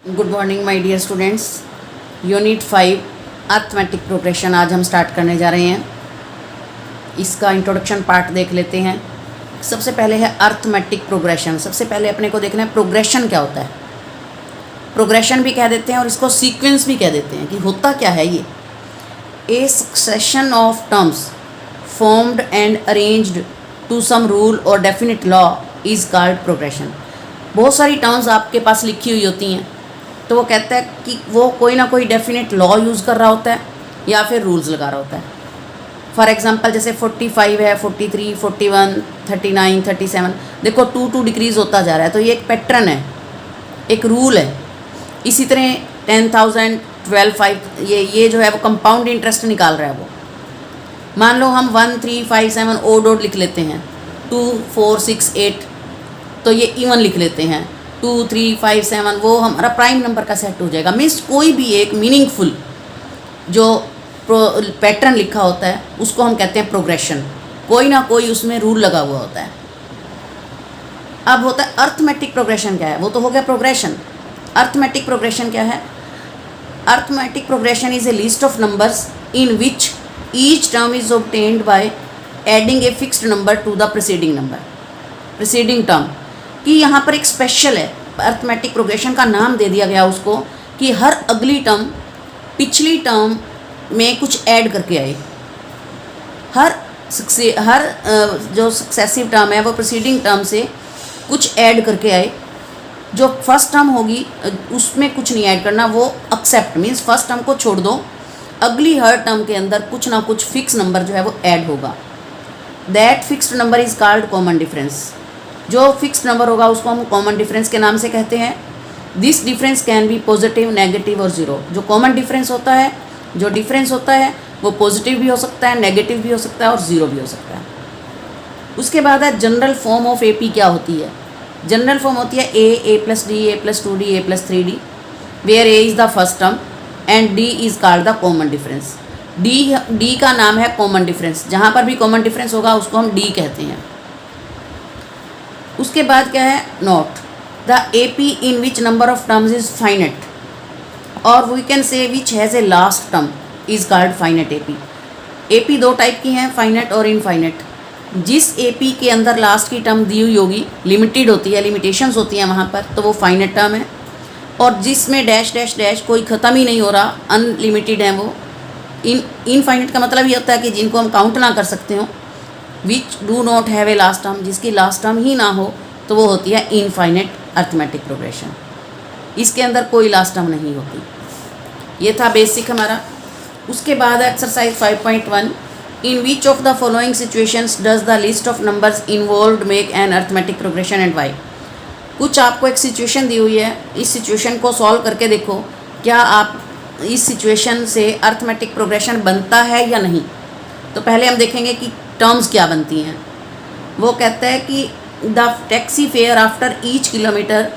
Good morning my dear students. Unit 5 arithmetic progression आज हम start करने जा रहे हैं। इसका इंट्रोडक्शन पार्ट देख लेते हैं। सबसे पहले है अर्थमेटिक प्रोग्रेशन। सबसे पहले अपने को देखना है प्रोग्रेशन क्या होता है। प्रोग्रेशन भी कह देते हैं और इसको सीक्वेंस भी कह देते हैं कि होता क्या है ये। A succession of terms formed and arranged to some rule और definite law is called progression. बहुत सारी टर्म्स आपके पास लिखी हुई होती हैं, तो वो कहता है कि वो कोई ना कोई डेफिनेट लॉ यूज़ कर रहा होता है या फिर रूल्स लगा रहा होता है। फॉर एग्जांपल जैसे 45 है, 43, 41, 39, 37, देखो 2 डिक्रीज़ होता जा रहा है, तो ये एक पैटर्न है, एक रूल है। इसी तरह 10,000, 12,500 ये जो है वो कंपाउंड इंटरेस्ट निकाल रहा है वो। मान लो हम 1, 3, 5, 7 ओड ओड लिख लेते हैं, 2, 4, 6, 8, तो ये इवन लिख लेते हैं 2, 3, 5, 7, वो हमारा प्राइम नंबर का सेट हो जाएगा। मीन्स कोई भी एक मीनिंगफुल जो पैटर्न लिखा होता है उसको हम कहते हैं प्रोग्रेशन। कोई ना कोई उसमें रूल लगा हुआ होता है। अब होता है अर्थमेटिक प्रोग्रेशन। क्या है वो तो हो गया प्रोग्रेशन। अर्थमेटिक प्रोग्रेशन क्या है? Arithmetic progression is a list of numbers in which each term is obtained by adding a fixed number two the preceding term. कि यहाँ पर एक स्पेशल है, अर्थमेटिक प्रोग्रेशन का नाम दे दिया गया उसको कि हर अगली टर्म पिछली टर्म में कुछ ऐड करके आए। हर जो सक्सेसिव टर्म है वो प्रीसीडिंग टर्म से कुछ ऐड करके आए। जो फर्स्ट टर्म होगी उसमें कुछ नहीं ऐड करना, वो एक्सेप्ट मीन्स फर्स्ट टर्म को छोड़ दो, अगली हर टर्म के अंदर कुछ ना कुछ फिक्स नंबर जो है वो ऐड होगा। That fixed number is called common difference. जो फिक्स नंबर होगा उसको हम कॉमन डिफरेंस के नाम से कहते हैं। This difference can be positive, negative और ज़ीरो। जो कॉमन डिफरेंस होता है, जो डिफरेंस होता है वो पॉजिटिव भी हो सकता है, नेगेटिव भी हो सकता है और ज़ीरो भी हो सकता है। उसके बाद है जनरल फॉर्म ऑफ AP। क्या होती है? जनरल फॉर्म होती है A + D, A + 2D, A + 3D, where A is the first term and D is called the common difference. D का नाम है कॉमन डिफरेंस। जहाँ पर भी कॉमन डिफरेंस होगा उसको हम D कहते हैं। उसके बाद क्या है? Note the AP in which number of terms is finite और we can say which has a last term is called finite AP। AP दो टाइप की हैं, फाइनेट और इनफाइनेट। जिस AP के अंदर लास्ट की टर्म दी हुई होगी, लिमिटेड होती है, लिमिटेशंस होती हैं वहाँ पर, तो वो फाइनेट टर्म है। और जिसमें डैश डैश डैश कोई ख़त्म ही नहीं हो रहा, अनलिमिटेड है, वो इनफाइनेट का मतलब ये होता है कि जिनको हम काउंट ना कर सकते हो। Which do not have a last term, जिसकी लास्ट टर्म ही ना हो, तो वो होती है इनफाइनेट अर्थमेटिक प्रोग्रेशन। इसके अंदर कोई लास्ट टर्म नहीं होती। ये था बेसिक हमारा। उसके बाद exercise 5.1 in which of the following situations does the list of numbers involved make an arithmetic progression and why. कुछ आपको एक सिचुएशन दी हुई है, इस सिचुएशन को सॉल्व करके देखो क्या आप इस सिचुएशन से अर्थमेटिक प्रोग्रेशन बनता है या नहीं। तो पहले हम देखेंगे कि टर्म्स क्या बनती हैं। वो कहता है कि the taxi fare after each kilometre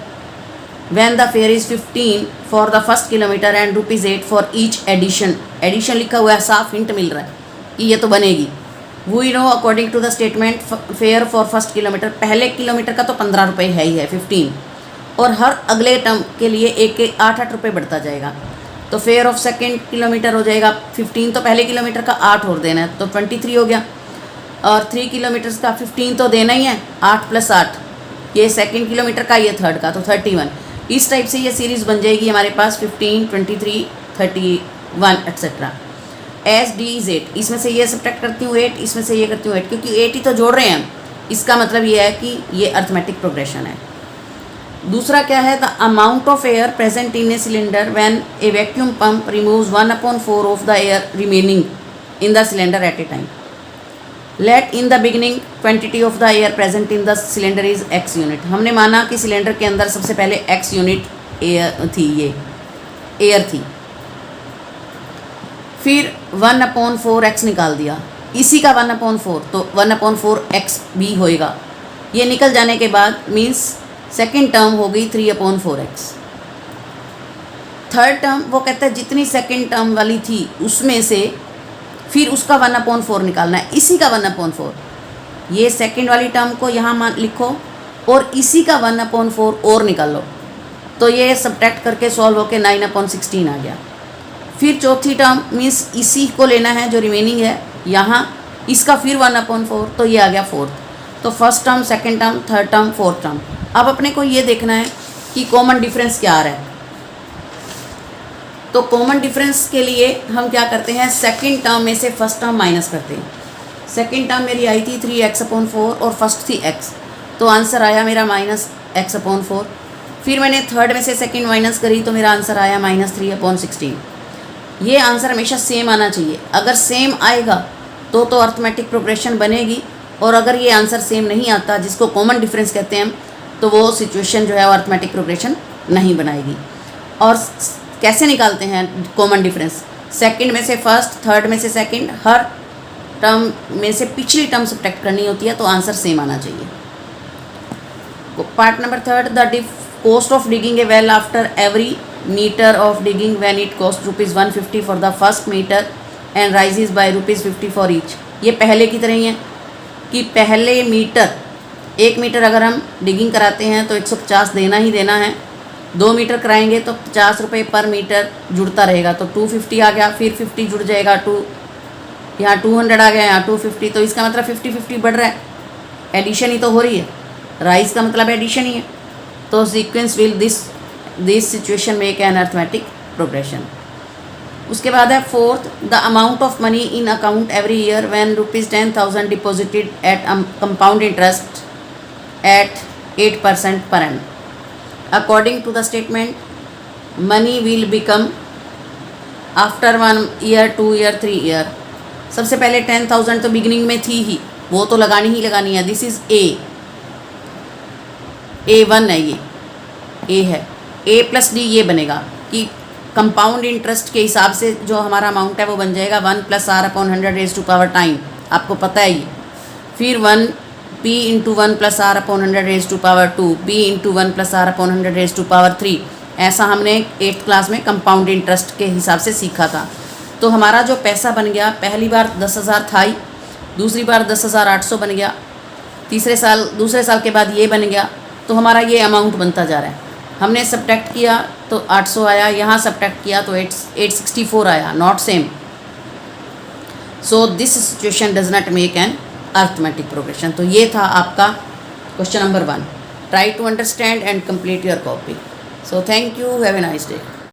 when the fare is 15 for the first kilometre and ₹8 for each addition. Addition लिखा हुआ है, साफ हिंट मिल रहा है कि ये तो बनेगी। We know according to the statement fare for first kilometre, पहले किलोमीटर का तो 15 रुपये है ही है, 15, और हर अगले टर्म के लिए एक 8 रुपये बढ़ता जाएगा। तो फेयर ऑफ सेकेंड किलोमीटर हो जाएगा 15, तो पहले किलोमीटर का 8 और देना है, तो 23 हो गया। और 3 किलोमीटर्स का 15 तो देना ही है, 8 + 8, ये सेकंड किलोमीटर का, ये थर्ड का, तो 31। इस टाइप से ये सीरीज़ बन जाएगी हमारे पास 15, 23, 31 एट्सेट्रा। एस D इज़ 8, इसमें से ये सब्ट्रैक्ट करती हूँ 8, इसमें से ये करती हूँ 8, क्योंकि 8 ही तो जोड़ रहे हैं। इसका मतलब ये है कि ये अर्थमेटिक प्रोग्रेशन है। दूसरा क्या है? The amount of air present in a cylinder when a vacuum pump removes 1/4 of the air remaining in the cylinder at a time. Let in the beginning quantity of the air present in the cylinder is X unit. हमने माना कि cylinder के अंदर सबसे पहले X unit air थी, ये air थी। फिर 1/4X निकाल दिया, इसी का 1/4, तो 1/4X भी होएगा। ये निकल जाने के बाद मीन्स सेकेंड टर्म हो गई 3/4X। थर्ड टर्म वो कहता है जितनी सेकेंड टर्म वाली थी उसमें से फिर उसका 1/4 निकालना है, इसी का 1/4। ये सेकेंड वाली टर्म को यहाँ मान लिखो और इसी का 1/4 और निकाल लो। तो ये सब्ट्रैक्ट करके सॉल्व होके 9/16 आ गया। फिर चौथी टर्म मीन्स इसी को लेना है जो रिमेनिंग है यहाँ, इसका फिर 1/4, तो ये आ गया फोर्थ। तो first term, second term, third term, fourth term. अब अपने को ये देखना है कि कॉमन डिफरेंस क्या आ रहा है। तो कॉमन डिफरेंस के लिए हम क्या करते हैं, सेकंड टर्म में से फर्स्ट टर्म माइनस करते हैं। सेकंड टर्म मेरी आई थी 3x/4 और फर्स्ट थी x, तो आंसर आया मेरा -x/4। फिर मैंने थर्ड में से सेकंड माइनस करी तो मेरा आंसर आया -3/16। ये आंसर हमेशा सेम आना चाहिए। अगर सेम आएगा तो अर्थमेटिक प्रोग्रेशन बनेगी, और अगर ये आंसर सेम नहीं आता, जिसको कॉमन डिफरेंस कहते हैं, तो वो सिचुएशन जो है वो अर्थमेटिक प्रोग्रेशन नहीं बनाएगी। और कैसे निकालते हैं कॉमन डिफरेंस, सेकंड में से फर्स्ट, थर्ड में से सेकंड, हर टर्म में से पिछली टर्म सब्ट्रैक्ट करनी होती है, तो आंसर सेम आना चाहिए। Part number third, the cost of digging a well after every metre of digging when it cost ₹150 for the first metre and raises by ₹50 for each. ये पहले की तरह ही है कि पहले मीटर, 1 मीटर अगर हम डिगिंग कराते हैं तो 150 देना ही देना है। 2 मीटर कराएंगे तो ₹50 पर मीटर जुड़ता रहेगा, तो 250 आ गया। फिर 50 जुड़ जाएगा, यहाँ 200 आ गया, यहाँ 250। तो इसका मतलब 50-50 बढ़ रहा है, एडिशन ही तो हो रही है। राइज का मतलब एडिशन ही है। तो sequence will this situation make an arithmetic progression. उसके बाद है fourth, the amount of money in account every year when ₹10,000 deposited at compound interest at 8% per annum. According to the statement, money will become after 1 year, 2 year, 3 year. सबसे पहले 10,000 तो beginning में थी ही, वो तो लगानी ही लगानी है। दिस इज़ A1 है, ये A है। A+D ये बनेगा कि कंपाउंड इंटरेस्ट के हिसाब से जो हमारा अमाउंट है वो बन जाएगा 1 + r/100 raised to power time, आपको पता है ये। फिर 1p × 1 + r/100 raised to power 2, b × 1 + r/100 raised to power 3। ऐसा हमने 8th क्लास में कंपाउंड इंटरेस्ट के हिसाब से सीखा था। तो हमारा जो पैसा बन गया, पहली बार 10,000 था ही, दूसरी बार 10,800 बन गया, दूसरे साल के बाद ये बन गया। तो हमारा ये अमाउंट बनता जा रहा है। हमने सब्ट्रैक्ट किया तो 800 आया, यहाँ सब्ट्रैक्ट किया तो 864 आया, not same. So this situation does not make an arithmetic progression. तो ये था आपका question number 1। Try to understand and complete your copy. So thank you, have a nice day.